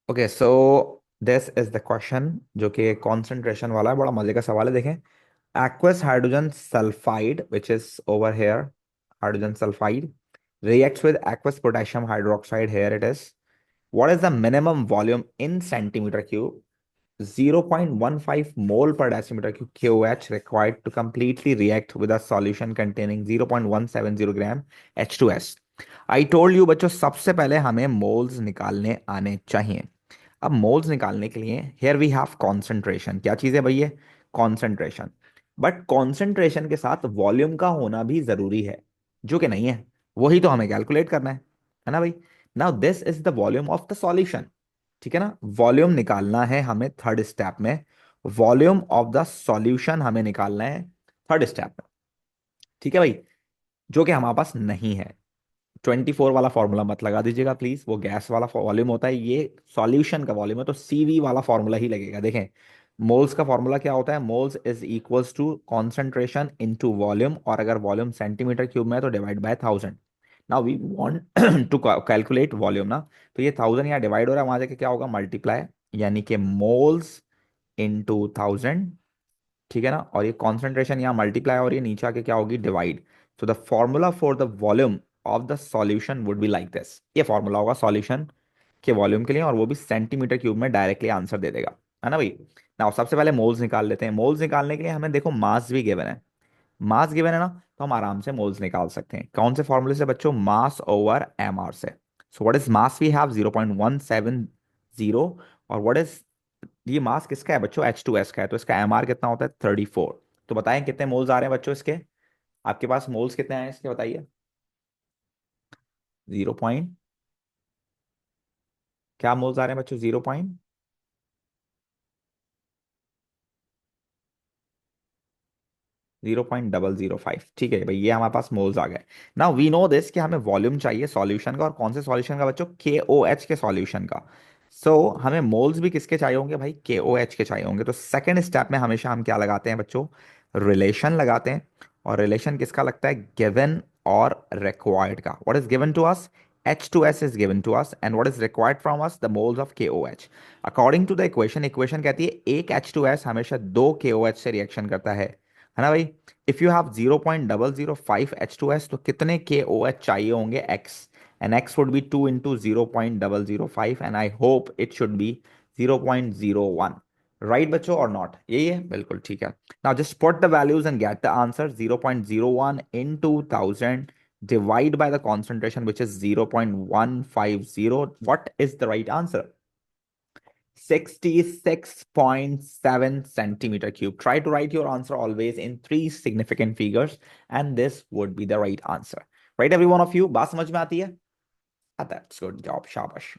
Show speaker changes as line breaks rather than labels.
Okay so this is the question जो कि concentration वाला है, बड़ा मजे का सवाल है। देखें, aqueous hydrogen sulfide which is over here, hydrogen sulfide reacts with aqueous potassium hydroxide. Here it is. What is the minimum volume in centimeter cube? 0.15 mole per decimeter cube KOH required to completely react with a solution containing 0.170 gram H2S. I told you बच्चों, सबसे पहले हमें moles निकालने आने चाहिए। अब moles निकालने के लिए हेयर वी हैव कॉन्सेंट्रेशन। क्या चीज़ है भैया? कॉन्सेंट्रेशन। बट कॉन्सेंट्रेशन के साथ वॉल्यूम का होना भी जरूरी है, जो कि नहीं है। वही तो हमें कैलकुलेट करना है ना भाई। Now this is the volume of the solution. ठीक है ना, वॉल्यूम निकालना है हमें थर्ड स्टेप में। वॉल्यूम ऑफ द सॉल्यूशन हमें निकालना है थर्ड स्टेप में। ठीक है भाई, जो कि हमारे पास नहीं है। 24 वाला फॉर्मूला मत लगा दीजिएगा प्लीज, वो गैस वाला वॉल्यूम होता है, ये सॉल्यूशन का वॉल्यूम है, तो सीवी वाला फॉर्मूला ही लगेगा। देखें, मोल्स का फॉर्मूला क्या होता है? Moles is equals to concentration into volume, और अगर वॉल्यूम सेंटीमीटर क्यूब में है तो divide by 1000। Now we want to calculate volume ना, तो ये 1000 यहाँ डिवाइड हो रहा है, वहां जाके क्या होगा? मल्टीप्लाई, यानी कि मोल्स इनटू 1000। ठीक है ना, और ये कॉन्सेंट्रेशन यहाँ मल्टीप्लाई और ये नीचे आके क्या होगी? Divide. So the formula for the volume of the solution would be like this. ये फॉर्मूला होगा सॉल्यूशन के वॉल्यूम के लिए, और वो भी सेंटीमीटर क्यूब में डायरेक्टली आंसर दे देगा, है ना भाई। ना सबसे पहले मोल्स निकाल लेते हैं। मोल्स निकालने के लिए हमें देखो मास भी गिवन है। मास गिवन है ना, तो हम आराम से मोल्स निकाल सकते हैं। कौन से फॉर्मूले से बच्चों? मास ओवर एम आर से। So what is mass? We have 0.170। और व्हाट इज, ये मास किसका है बच्चों? H2S का है, तो इसका एम आर कितना होता है? 34। तो बताएं कितने मोल्स आ रहे हैं बच्चों इसके? आपके पास मोल्स कितने आए हैं इसके, बताइए। 0 क्या मोल्स आ रहे हैं बच्चों? 0.005। ठीक है भाई, ये हमारे पास मोल्स आ गए। नाउ वी नो दिस कि हमें वॉल्यूम चाहिए सॉल्यूशन का, और कौन से सॉल्यूशन का बच्चों? KOH के सॉल्यूशन का। सो हमें मोल्स भी किसके चाहिए होंगे भाई? KOH के चाहिए होंगे। तो सेकंड स्टेप में हमेशा हम क्या लगाते हैं बच्चों? रिलेशन लगाते हैं। और रिलेशन किसका लगता है? गिवन और रिक्वायर्ड का। What is given to us? H2S is given to us, and what is required from us? The moles of KOH. According to the equation, equation कहती है एक H2S हमेशा दो KOH से रिएक्शन करता है ना भाई। इफ यू हैव 0.005 H2S, तो कितने के ओ एच चाहिए होंगे? X, and x would be 2 into 0.005, and I hope it should be 0.01। Right बच्चों और नॉट? यही है, बिल्कुल ठीक है। Now just put the values and get the answer. 0.01 into 1000 divide by the concentration which is 0.150. What is the right answer? 66.7 centimeter cube. Try to write your answer always in three significant figures, and this would be the right answer. Right, every one of you? बात समझ में आती है? That's good job, शाबाश।